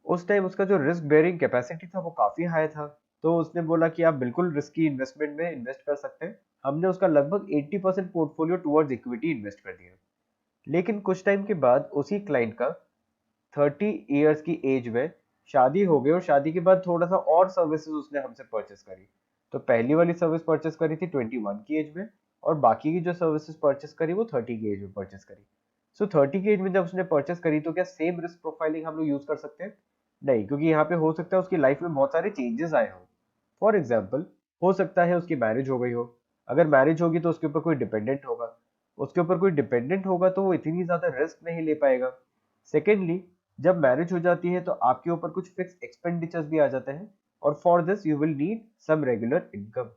उस टाइम उसका जो रिस्क बेयरिंग कैपेसिटी था वो काफी हाई था, तो उसने बोला कि आप बिल्कुल रिस्की इन्वेस्टमेंट में इन्वेस्ट कर सकते हैं। हमने उसका लगभग 80% पोर्टफोलियो टुवर्ड्स इक्विटी इन्वेस्ट कर दिया। लेकिन कुछ टाइम के बाद उसी क्लाइंट का 30 इयर्स की एज में शादी हो गई और शादी के बाद थोड़ा सा और सर्विसेज उसने हमसे परचेस करी। तो पहली वाली सर्विस परचेस करी थी 21 की एज में, और बाकी की जो सर्विसेज परचेस करी वो 30 की एज में परचेस करी। सो 30 की एज में जब उसने परचेस करी, तो क्या सेम रिस्क प्रोफाइलिंग हम लोग यूज कर सकते हैं? नहीं, क्योंकि यहाँ पे हो सकता है उसकी लाइफ में बहुत सारे चेंजेस आए हों। फॉर एग्जाम्पल, हो सकता है उसकी मैरिज हो गई हो। अगर मैरिज होगी तो उसके ऊपर कोई डिपेंडेंट होगा, उसके ऊपर कोई डिपेंडेंट होगा तो वो इतनी ज्यादा रिस्क नहीं ले पाएगा। सेकेंडली, जब मैरिज हो जाती है तो आपके ऊपर कुछ फिक्स एक्सपेंडिचर्स भी आ जाते हैं, और for this you will need some regular income.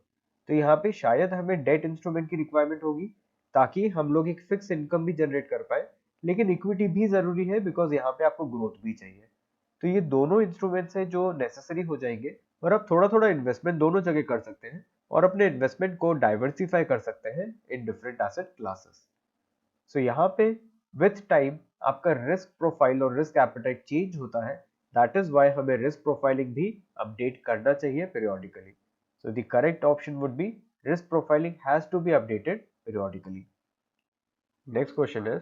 तो यहाँ पे शायद हमें डेट इंस्ट्रूमेंट की रिक्वायरमेंट होगी ताकि हम लोग एक फिक्स इनकम भी जनरेट कर पाए, लेकिन इक्विटी भी जरूरी है बिकॉज यहाँ पे आपको ग्रोथ भी चाहिए। तो ये दोनों इंस्ट्रूमेंट्स हैं जो नेसेसरी हो जाएंगे, और आप थोड़ा थोड़ा इन्वेस्टमेंट दोनों जगह कर सकते हैं और अपने इन्वेस्टमेंट को डाइवर्सिफाई कर सकते हैं इन डिफरेंट एसेट क्लासेस। सो यहाँ पे विथ टाइम आपका रिस्क प्रोफाइल और रिस्क एपेटाइट चेंज होता है, दैट इज व्हाई हमें रिस्क प्रोफाइलिंग भी अपडेट करना चाहिए periodically. So the correct option would be risk profiling has to be updated periodically. Next question is,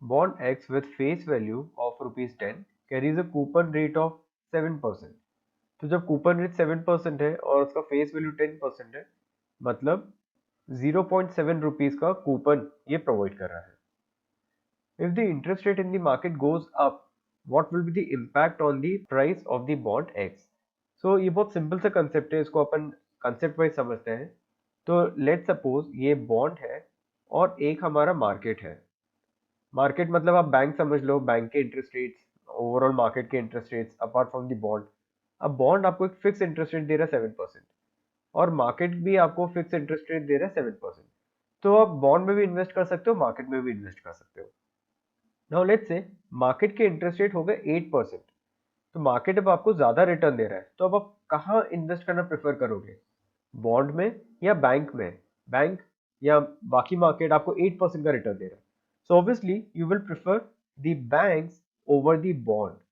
bond X with face value of rupees 10 carries a coupon rate of 7%. तो जब कूपन रेट 7% है और उसका फेस वैल्यू 10% है, मतलब 0.7 रुपीज का कूपन ये प्रोवाइड कर रहा है। If the interest rate in the market goes up, what will be the impact on the price of the bond X? So ये बहुत सिंपल सा कंसेप्ट है, इसको अपन कंसेप्ट वाइज समझते हैं। तो लेट सपोज ये बॉन्ड है और एक हमारा मार्केट है। मार्केट मतलब आप बैंक समझ लो, बैंक के इंटरेस्ट रेट्स, ओवरऑल मार्केट के interest rates apart from the bond. अब बॉन्ड आपको एक फिक्स इंटरेस्ट रेट दे रहा है 7%, और मार्केट भी आपको फिक्स इंटरेस्ट रेट दे रहा है 7%। तो आप बॉन्ड में भी इन्वेस्ट कर सकते हो, मार्केट में भी इन्वेस्ट कर सकते हो। नाउ लेट्स से मार्केट के इंटरेस्ट रेट हो गए 8%, तो मार्केट अब आपको ज्यादा रिटर्न दे रहा है, तो अब आप कहाँ इन्वेस्ट करना प्रेफर करोगे? बॉन्ड में या बैंक में? बैंक या बाकी मार्केट आपको 8% का रिटर्न दे रहा है, so obviously you will prefer the banks over the bond.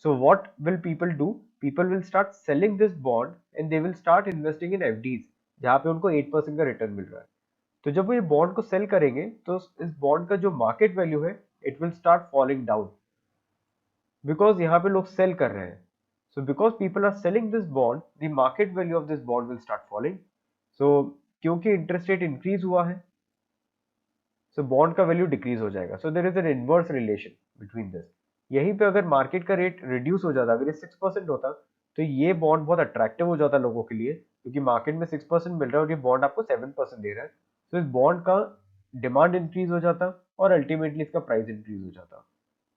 So what will people do? People will start selling this bond and they will start investing in FDs जहाँ पे उनको 8% का रिटर्न मिल रहा है। तो जब वो ये बॉन्ड को सेल करेंगे तो इस बॉन्ड का जो मार्केट वैल्यू है it will start falling down, because यहाँ पे लोग सेल कर रहे हैं। So because people are selling this bond, the market value of this bond will start falling, so क्योंकि इंटरेस्ट रेट इंक्रीज हुआ है, सो बॉन्ड का वैल्यू डिक्रीज हो जाएगा। So there is an inverse relation between this. यहीं पे अगर मार्केट का रेट रिड्यूस हो जाता, अगर ये 6% होता, तो ये बॉन्ड बहुत अट्रैक्टिव हो जाता लोगों के लिए, क्योंकि मार्केट में 6% मिल रहा है और ये बॉन्ड आपको 7% दे रहा है। तो इस बॉन्ड का डिमांड इंक्रीज हो जाता और अल्टीमेटली इसका प्राइस इंक्रीज हो जाता।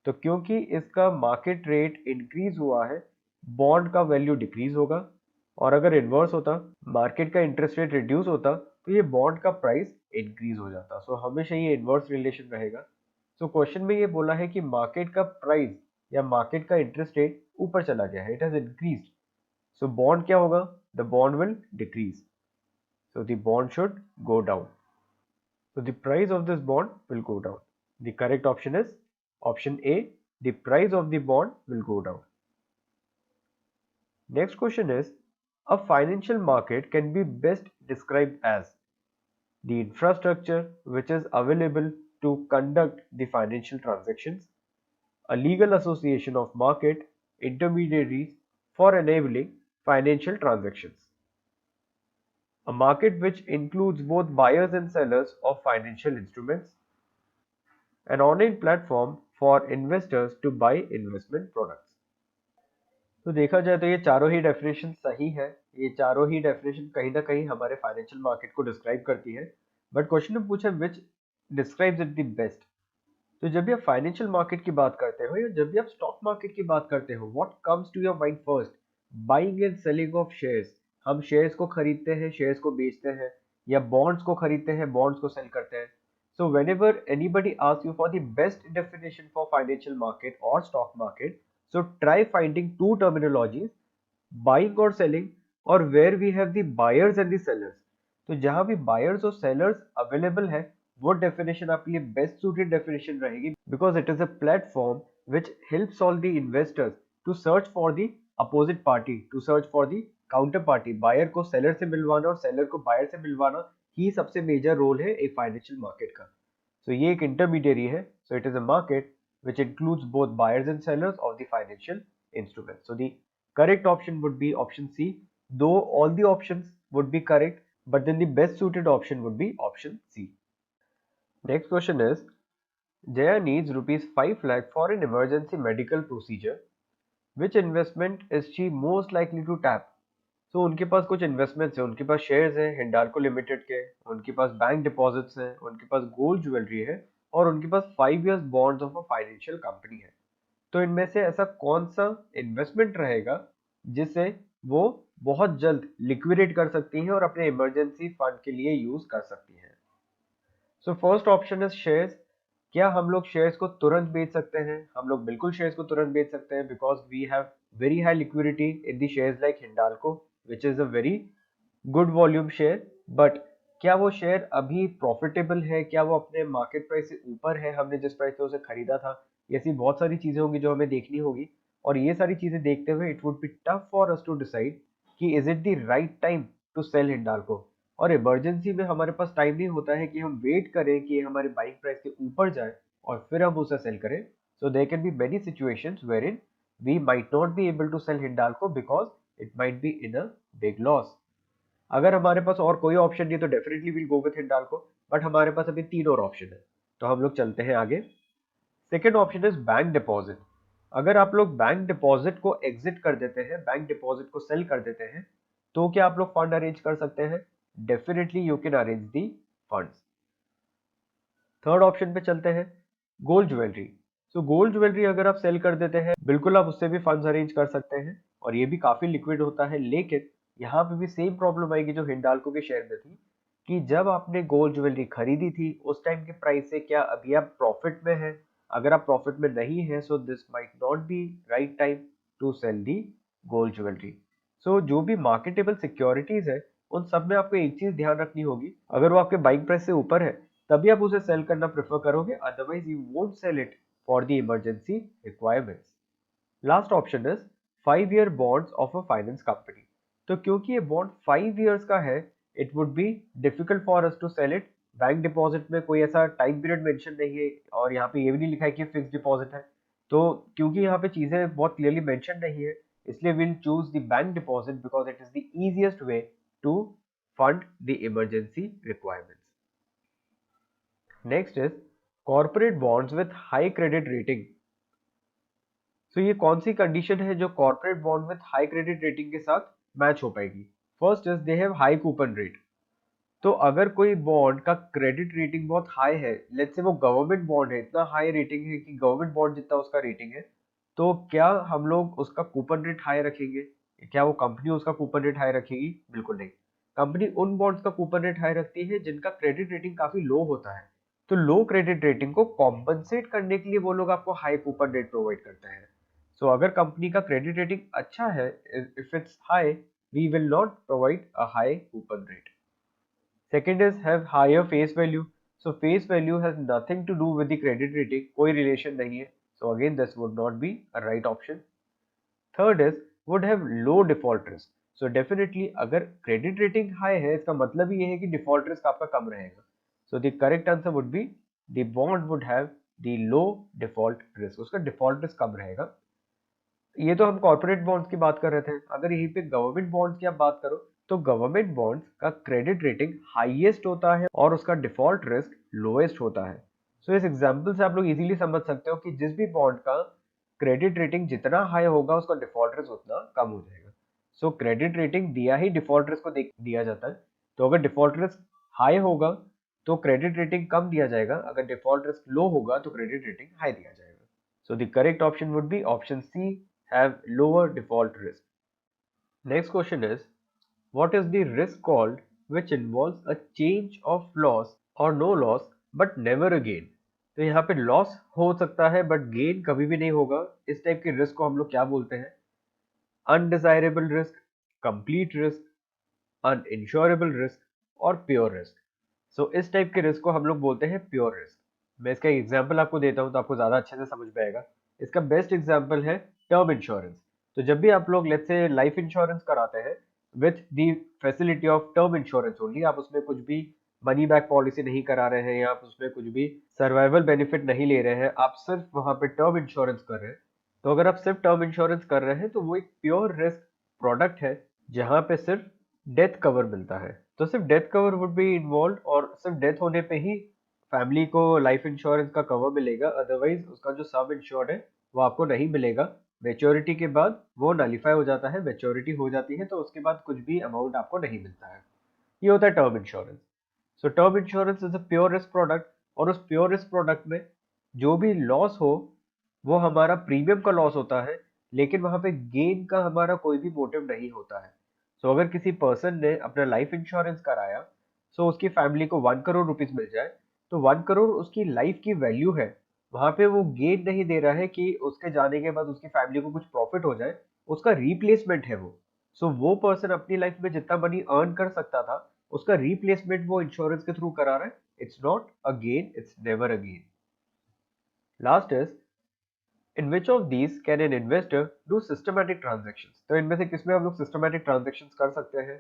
तो क्योंकि इसका मार्केट रेट इंक्रीज हुआ है, बॉन्ड का वैल्यू डिक्रीज होगा, और अगर इन्वर्स होता, मार्केट का इंटरेस्ट रेट रिड्यूस होता, तो ये बॉन्ड का प्राइस इंक्रीज हो जाता। सो हमेशा ये इन्वर्स रिलेशन रहेगा। सो क्वेश्चन में ये बोला है कि मार्केट का प्राइस या मार्केट का इंटरेस्ट रेट ऊपर चला गया है, it has increased, so bond क्या होगा, the bond will decrease, so the bond should go down, so the price of this bond will go down. The correct option is option A, the price of the bond will go down. Next question is, a financial market can be best described as the infrastructure which is available to conduct the financial transactions, a legal association of market intermediaries for enabling financial transactions, a market which includes both buyers and sellers of financial instruments, an online platform for investors to buy investment products। तो देखा जाए तो ये चारों ही डेफिनेशन सही है, ये चारों ही डेफिनेशन कहीं ना कहीं हमारे फाइनेंशियल मार्केट को डिस्क्राइब करती है, बट क्वेश्चन में पूछा which describes it the best. तो जब भी आप फाइनेंशियल मार्केट की बात करते हो या जब भी आप स्टॉक मार्केट की बात करते हो, what comes to your mind first? Buying and selling of shares. हम शेयर्स को खरीदते हैं, शेयर्स को बेचते हैं, या बॉन्ड्स को खरीदते हैं, बॉन्ड्स को सेल करते हैं। So whenever anybody asks you for the best definition for financial market or stock market, so try finding two terminologies, buying और selling, और where we have the buyers and the sellers। तो जहां भी buyers और sellers available है, वो definition आपके लिए best suited definition रहेगी, because it is a platform which helps all the investors to search for the opposite party, to search for the counter party। buyer को seller से मिलवाना और seller को buyer से मिलवाना ही सबसे मेजर रोल है एक फाइनेंशियल मार्केट का। सो ये एक इंटरमीडियरी है, सो it is a market which includes both buyers and sellers of the financial instruments। So the correct option would be option C, though all the options would be correct, but then the best suited option would be option C। Next question is, Jaya needs rupees 5 lakh for an emergency medical procedure, which investment is she most likely to tap? तो उनके पास कुछ इन्वेस्टमेंट्स हैं, उनके पास शेयर्स हैं हिंडाल्को लिमिटेड के, उनके पास बैंक डिपॉजिट्स हैं, उनके पास गोल्ड ज्वेलरी है, और उनके पास 5 years bonds of a financial company है। तो इनमें से ऐसा कौन सा इन्वेस्टमेंट रहेगा जिसे वो बहुत जल्द लिक्विडेट कर सकती हैं और अपने इमरजेंसी फंड के लिए यूज कर सकती हैं? So first option is shares. क्या हम लोग शेयर्स को तुरंत बेच सकते हैं? हम लोग बिल्कुल शेयर्स को तुरंत बेच सकते हैं, because we have very high liquidity in the shares like Hindalco, which is a very good volume share. But क्या वो शेयर अभी प्रॉफिटेबल है? क्या वो अपने मार्केट प्राइस से ऊपर है, हमने जिस प्राइस पे उसे खरीदा था? ऐसी बहुत सारी चीजें होंगी जो हमें देखनी होगी, और ये सारी चीजें देखते हुए it would be tough for us to decide कि is it the right time to sell Hindalco. और इमरजेंसी में हमारे पास टाइम नहीं होता है कि हम वेट करें कि हमारे बाइंग प्राइस के ऊपर जाए और फिर हम उसे सेल करें। So there can be many situations wherein we might not be able to sell Hindalco because it might be in a big loss. अगर हमारे पास और कोई ऑप्शन नहीं तो definitely will go with Hindalco, but हमारे पास अभी 3 और ऑप्शन है, तो हम लोग चलते हैं आगे। Second option is bank deposit. अगर आप लोग बैंक डिपॉजिट को एग्जिट कर देते हैं, बैंक डिपॉजिट को सेल कर देते हैं, तो क्या आप लोग फंड अरेंज कर सकते हैं? Definitely you can arrange the funds. Third option पे चलते हैं, gold jewellery. So gold jewellery अगर आप सेल कर देते हैं, बिल्कुल आप उससे भी फंड्स अरेंज कर सकते हैं, और ये भी काफी लिक्विड होता है। लेकिन यहाँ पे भी सेम प्रॉब्लम आएगी जो हिंडाल्को के शेयर में थी, कि जब आपने गोल्ड ज्वेलरी खरीदी थी उस टाइम के प्राइस से क्या अभी आप प्रॉफिट में हैं? अगर आप प्रॉफिट में नहीं है, so this might not be right time to sell the gold jewellery. So जो भी मार्केटेबल सिक्योरिटीज है, उन सब में आपको एक चीज ध्यान रखनी होगी, अगर वो आपके बाइंग प्राइस से ऊपर है तभी आप उसे सेल करना प्रेफर करोगे, otherwise you won't sell it for the emergency requirements. Last option is 5 year bonds of a finance company. तो क्योंकि ये बॉन्ड 5 इयर्स का है, it would be difficult for us to sell it. Bank deposit में कोई ऐसा टाइम पीरियड मेंशन नहीं है, और यहाँ पे ये भी नहीं लिखा है कि फिक्स डिपॉजिट है। तो क्योंकि यहाँ पे चीजें बहुत क्लियरली मेंशन नहीं है, इसलिए will choose the bank deposit because it is the easiest way to fund the emergency requirements. Next is corporate bonds with high credit rating. So ये कौन सी कंडीशन है जो corporate bond with high credit rating के साथ मैच हो पाएगी? First is they have high coupon rate. तो अगर कोई बॉन्ड का क्रेडिट रेटिंग बहुत हाई है, लेट्स से वो गवर्नमेंट बॉन्ड है, इतना हाई रेटिंग है कि गवर्नमेंट बॉन्ड जितना उसका रेटिंग है, तो क्या हम लोग उसका कूपन रेट हाई रखेंगे? क्या वो कंपनी उसका कूपन रेट हाई रखेगी? बिल्कुल नहीं। कंपनी उन बॉन्ड्स का कूपन रेट हाई रखती है जिनका क्रेडिट रेटिंग काफी लो होता है। तो लो क्रेडिट रेटिंग को कॉम्पनसेट करने के लिए वो लोग आपको हाई कूपन रेट प्रोवाइड करते हैं। सो अगर कंपनी का क्रेडिट रेटिंग अच्छा है, if it's high, we will not provide a high coupon rate. Second is have higher face value. So face value has nothing to do with the credit rating. कोई relation नहीं है. So again this would not be a right option. Third is would have low default risk. So definitely अगर credit rating high है, इसका मतलब ये है कि default risk आपका कम रहेगा. So the correct answer would be the bond would have the low default risk. उसका default risk कम रहेगा. ये तो हम कॉर्पोरेट बॉन्ड्स की बात कर रहे थे। अगर यहीं पे गवर्नमेंट बॉन्ड्स की आप बात करो, तो गवर्नमेंट बॉन्ड्स का क्रेडिट रेटिंग हाईएस्ट होता है और उसका डिफॉल्ट रिस्क लोएस्ट होता है। सो इस एग्जांपल से आप लोग इजीली समझ सकते हो कि जिस भी बॉन्ड का क्रेडिट रेटिंग जितना हाई होगा, उसका डिफॉल्ट रिस्क उतना कम हो जाएगा। सो क्रेडिट रेटिंग दिया ही डिफॉल्ट रिस्क को दिया जाता है। तो अगर डिफॉल्ट रिस्क हाई होगा तो क्रेडिट रेटिंग कम दिया जाएगा, अगर डिफॉल्ट रिस्क लो होगा तो क्रेडिट रेटिंग हाई दिया जाएगा। So the correct option would be option C, have lower default risk. Next question is, what is the risk called which involves a change of loss or no loss but never a gain? तो यहाँ पे लॉस हो सकता है बट गेन कभी भी नहीं होगा। इस टाइप के रिस्क को हम लोग क्या बोलते हैं? Undesirable risk, complete risk, uninsurable risk और प्योर रिस्क। सो इस टाइप के रिस्क को हम लोग बोलते हैं प्योर रिस्क। मैं इसका एग्जांपल आपको देता हूं तो आपको ज्यादा अच्छे से समझ में आएगा। इसका बेस्ट एग्जांपल है टर्म इंश्योरेंस। तो जब भी आप लोग लेट्स से लाइफ इंश्योरेंस कराते हैं with the facility of term insurance only, आप उसमें कुछ भी मनी बैक पॉलिसी नहीं करा रहे हैं या आप उसमें कुछ भी सर्वाइवल बेनिफिट नहीं ले रहे हैं, आप सिर्फ वहां पे टर्म इंश्योरेंस कर रहे हैं। तो अगर आप सिर्फ टर्म इंश्योरेंस कर रहे हैं तो वो एक प्योर रिस्क प्रोडक्ट है जहां पे सिर्फ डेथ कवर मिलता है। तो सिर्फ death cover would be involve और सिर्फ डेथ होने पे ही फैमिली को लाइफ इंश्योरेंस का कवर मिलेगा, अदरवाइज उसका जो सब इंश्योर्ड है वो आपको नहीं मिलेगा। मेच्योरिटी के बाद वो नलीफाई हो जाता है, मेच्योरिटी हो जाती है तो उसके बाद कुछ भी अमाउंट आपको नहीं मिलता है। ये होता है term insurance. So term insurance is a pure risk product और उस प्योर रिस्क प्रोडक्ट में जो भी लॉस हो वो हमारा प्रीमियम का लॉस होता है, लेकिन वहां पे गेन का हमारा कोई भी मोटिव नहीं होता है। सो अगर किसी पर्सन ने अपना लाइफ इंश्योरेंस कराया, सो उसकी फैमिली को 1 करोड़ रुपीज मिल जाए, तो 1 करोड़ उसकी लाइफ की वैल्यू है। वहां पे वो गेन नहीं दे रहा है कि उसके जाने के बाद उसकी फैमिली को कुछ प्रॉफिट हो जाए, उसका रिप्लेसमेंट है वो। सो वो पर्सन अपनी लाइफ में जितना मनी अर्न कर सकता था, उसका रिप्लेसमेंट वो इंश्योरेंस के थ्रू करा रहा है। It's not a gain, it's never a gain. Last is in which of these can an investor do systematic transactions? तो इनमें से किसमें हम लोग सिस्टमैटिक ट्रांजेक्शंस कर सकते हैं?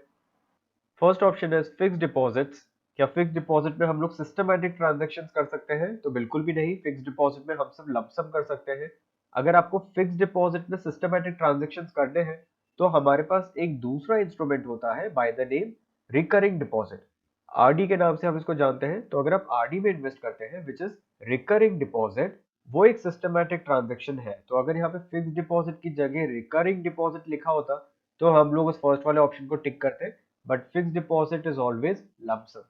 फर्स्ट ऑप्शन है फिक्स डिपॉजिट्स। क्या फिक्स डिपॉजिट में हम लोग सिस्टमैटिक ट्रांजेक्शंस कर सकते हैं? तो बिल्कुल भी नहीं। फिक्स डिपॉजिट में हम सब लमसम कर सकते हैं। अगर आपको फिक्स डिपॉजिट में सिस्टमैटिक ट्रांजेक्शंस करने हैं तो हमारे पास एक दूसरा इंस्ट्रूमेंट होता है by the name recurring deposit. RD के नाम से हम इसको जानते हैं। तो अगर आप आरडी में इन्वेस्ट करते हैं विच इज रिकरिंग डिपॉजिट, वो एक सिस्टमैटिक ट्रांजेक्शन है। तो अगर यहाँ पे फिक्स डिपॉजिट की जगह रिकरिंग डिपॉजिट लिखा होता तो हम लोग उस फर्स्ट वाले ऑप्शन को टिक करते, but fix deposit is always lump sum.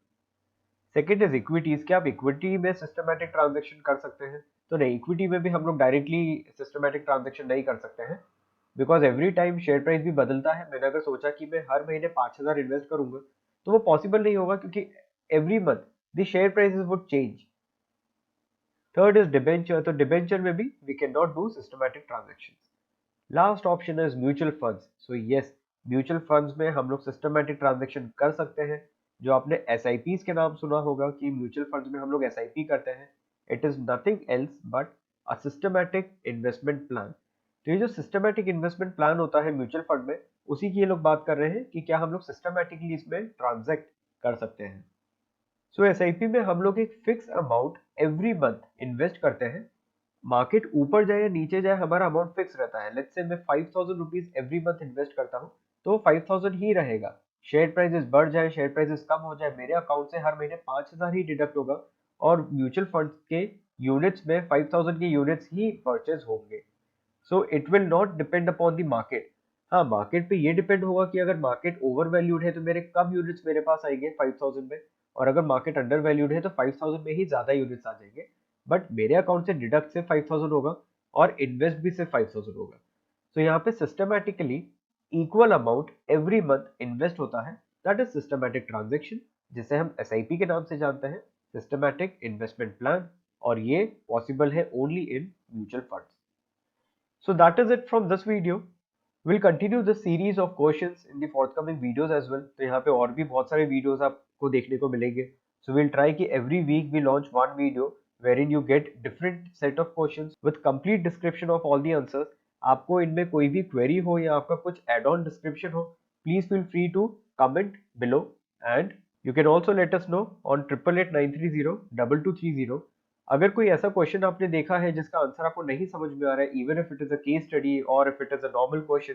Second is equities. क्या आप इक्विटी में सिस्टमैटिक ट्रांजेक्शन कर सकते हैं? तो नहीं, इक्विटी में भी हम लोग डायरेक्टली सिस्टमैटिक ट्रांजेक्शन नहीं कर सकते हैं, because every time share price भी बदलता है। मैंने अगर सोचा कि मैं हर महीने 5,000 इन्वेस्ट करूंगा तो वो पॉसिबल नहीं होगा, क्योंकि every month the share prices would change. Third is debenture. तो डिबेंचर में भी we can not do systematic transaction. Last option is mutual funds. So yes, mutual funds में हम लोग सिस्टमैटिक ट्रांजेक्शन कर सकते हैं। जो आपने एसआईपीस के नाम सुना होगा कि म्यूचुअल फंड्स में हम लोग एसआईपी करते हैं, it is nothing else but a systematic investment plan. तो ये जो सिस्टमैटिक इन्वेस्टमेंट प्लान होता है म्यूचुअल फंड में, उसी की ये लोग बात कर रहे हैं कि क्या हम लोग सिस्टमैटिकली इसमें ट्रांजैक्ट कर सकते हैं। सो एसआईपी में हम लोग एक fix amount every month invest करते हैं। मार्केट ऊपर जाए या नीचे जाए हमारा अमाउंट फिक्स रहता है। लेट्स से मैं 5,000 रुपीज एवरी मंथ इन्वेस्ट करता हूँ तो 5,000 ही रहेगा। शेयर प्राइसेस बढ़ जाए, शेयर प्राइसेस कम हो जाए, मेरे अकाउंट से हर महीने 5,000 ही डिडक्ट होगा और म्यूचुअल फंड के यूनिट्स में 5,000 के यूनिट्स ही परचेज होंगे। So it will not depend upon the market. हाँ, मार्केट पे ये डिपेंड होगा कि अगर मार्केट ओवर वैल्यूड है तो मेरे कम यूनिट्स मेरे पास आएंगे 5,000 में, और अगर मार्केट अंडर वैल्यूड है तो 5,000 में ही ज्यादा यूनिट्स आ जाएंगे। बट मेरे अकाउंट से डिडक्ट सिर्फ 5,000 होगा और इन्वेस्ट भी सिर्फ 5,000 होगा। तो यहाँ पे systematically equal amount every month invest होता है। दैट इज सिस्टमैटिक ट्रांजेक्शन, जिसे हम एसआईपी के नाम से जानते हैं, सिस्टमैटिक इन्वेस्टमेंट प्लान, और ये पॉसिबल है only in mutual funds. So that is it from this video. We'll continue this series of questions in the forthcoming videos as well. तो यहाँ पे और भी बहुत सारे videos आपको देखने को मिलेंगे. So we'll try कि every week we launch one video wherein you get different set of questions with complete description of all the answers. आपको इनमें कोई भी query हो या आपका कुछ add-on description हो, please feel free to comment below, and you can also let us know on 8889302230. अगर कोई ऐसा क्वेश्चन आपने देखा है जिसका आंसर आपको नहीं समझ में आ रहा है, even if it is a case study और if it is a normal question,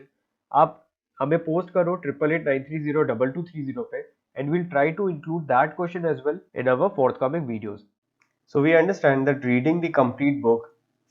आप हमें पोस्ट करो 8889302230 पे, and we'll try to include that question as well in our forthcoming videos. So we understand that reading the complete book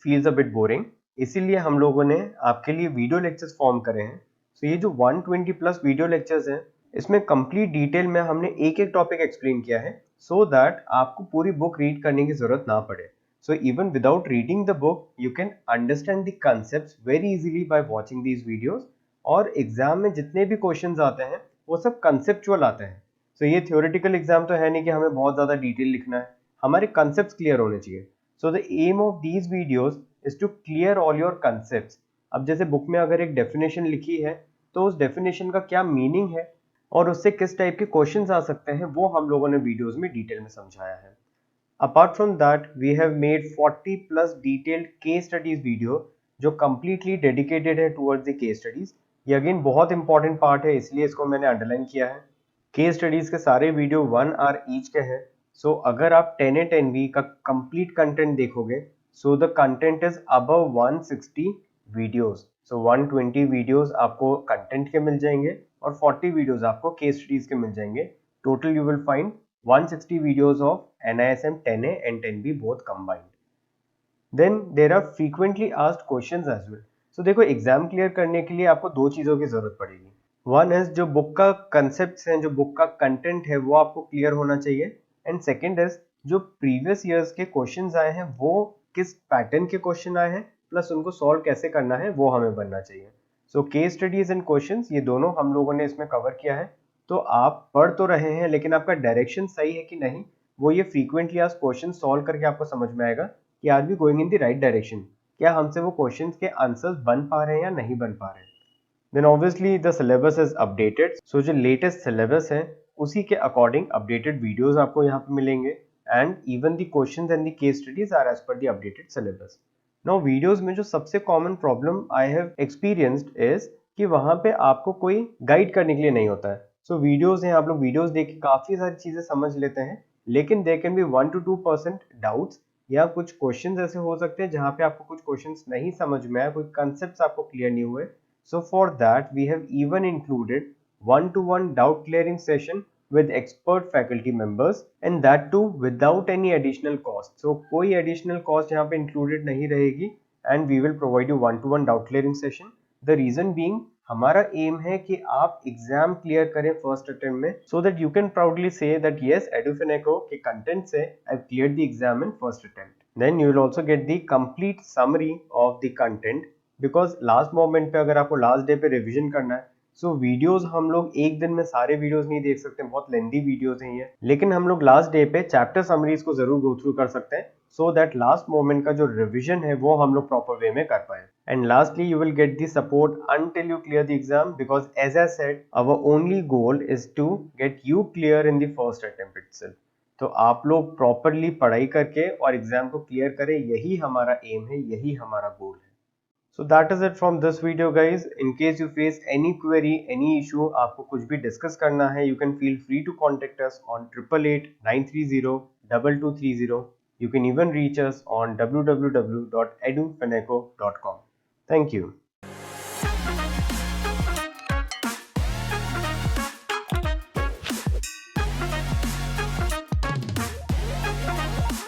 feels a bit boring, इसीलिए हम लोगों ने आपके लिए वीडियो लेक्चर्स फॉर्म करे हैं। सो ये जो 120 प्लस वीडियो लेक्चर्स हैं, इसमें कंप्लीट डिटेल में हमने एक एक टॉपिक एक्सप्लेन किया है, so that आपको पूरी बुक रीड करने की जरूरत ना पड़े। So even without reading the book, you can understand the concepts very easily by watching these videos. और एग्जाम में जितने भी क्वेश्चंस आते हैं वो सब कंसेप्चुअल आते हैं। So ये थियोरेटिकल एग्जाम तो है नहीं कि हमें बहुत ज्यादा डिटेल लिखना है, हमारे कंसेप्ट क्लियर होने चाहिए। So the aim of these videos is to clear all your concepts. अब जैसे बुक में अगर एक डेफिनेशन लिखी है तो उस डेफिनेशन का क्या मीनिंग है और उससे किस टाइप के क्वेश्चंस आ सकते हैं, वो हम लोगों ने वीडियोस में डिटेल में समझाया है। Apart from that we have made 40 plus detailed case studies video जो कंप्लीटली डेडिकेटेड है टुवर्ड्स द केस स्टडीज। ये अगेन बहुत इंपॉर्टेंट पार्ट है, इसलिए इसको मैंने अंडरलाइन किया है। केस स्टडीज के सारे वीडियो 1 आवर ईच के हैं। सो अगर आप 10 का कंप्लीट कंटेंट देखोगे, so the content is above 160 videos. So 120 videos आपको कंटेंट के मिल जाएंगे और 40 वीडियोस आपको केस स्टडीज के मिल जाएंगे। Total you will find 160 videos of NISM 10A and 10B both combined. Then there are frequently asked questions as well. So देखो, एग्जाम क्लियर करने के लिए आपको दो चीजों की जरूरत पड़ेगी। वन इज जो बुक का कंसेप्ट है, जो बुक का कंटेंट है, वो आपको क्लियर होना चाहिए। एंड सेकेंड इज जो प्रीवियस ईयर्स के क्वेश्चंस आए हैं वो किस पैटर्न के क्वेश्चन आए हैं, प्लस उनको सॉल्व कैसे करना है वो हमें बनना चाहिए। So case studies and questions ये दोनों हम लोगों ने इसमें कवर किया है। तो आप पढ़ तो रहे हैं लेकिन आपका डायरेक्शन सही है कि नहीं, वो ये फ्रीक्वेंटली आज क्वेश्चन सॉल्व करके आपको समझ में आएगा कि are we going in the right direction, क्या हमसे वो क्वेश्चंस के आंसर्स बन पा रहे हैं या नहीं बन पा रहे हैं। Then obviously the syllabus is updated. So जो लेटेस्ट सिलेबस है उसी के अकॉर्डिंग अपडेटेड वीडियोस आपको यहाँ पे मिलेंगे, and even the questions and the case studies are as per the updated syllabus. Now videos में जो सबसे common problem I have experienced is कि वहां पे आपको कोई गाइड करने के लिए नहीं होता है। सो वीडियोस हैं, आप लोग वीडियोस देख के काफी सारी चीजें समझ लेते हैं, लेकिन there can be 1 to 2% doubts, या कुछ क्वेश्चंस ऐसे हो सकते हैं जहां पे आपको कुछ क्वेश्चंस नहीं समझ में आया, कोई कंसेप्ट्स आपको क्लियर नहीं हुए। So for that we have even included one-to-one doubt clearing session with expert faculty members, and that too without any additional cost. So कोई additional cost यहाँ पे included नहीं रहेगी, and we will provide you one-to-one doubt clearing session. The reason being हमारा एम है कि आप एग्जाम क्लियर करें फर्स्ट अटेम्प्ट में, so that you can proudly say that yes, EduFineco के कंटेंट से I've cleared the exam in first attempt. Then you will also get the complete summary of the content, because last moment पे अगर आपको लास्ट डे पे रिवीजन करना है, सो वीडियोस हम लोग एक दिन में सारे वीडियोस नहीं देख सकते, बहुत लेंदी वीडियोस हैं ये, लेकिन हम लोग लास्ट डे पे चैप्टर समरीज को जरूर गो थ्रू कर सकते हैं, सो दैट लास्ट मोमेंट का जो रिवीजन है वो हम लोग प्रॉपर वे में कर पाए। And lastly you will get the support until you clear the exam, because as I said our only goal is to get you clear in the first attempt itself. तो आप लोग प्रॉपरली पढ़ाई करके और एग्जाम को क्लियर करें, यही हमारा एम है, यही हमारा गोल है। So that is it from this video guys. In case you face any query, any issue, आपको कुछ भी डिस्कस करना है, you can feel free to contact us on 8889302230. You can even reach us on www.edufeneco.com. Thank you.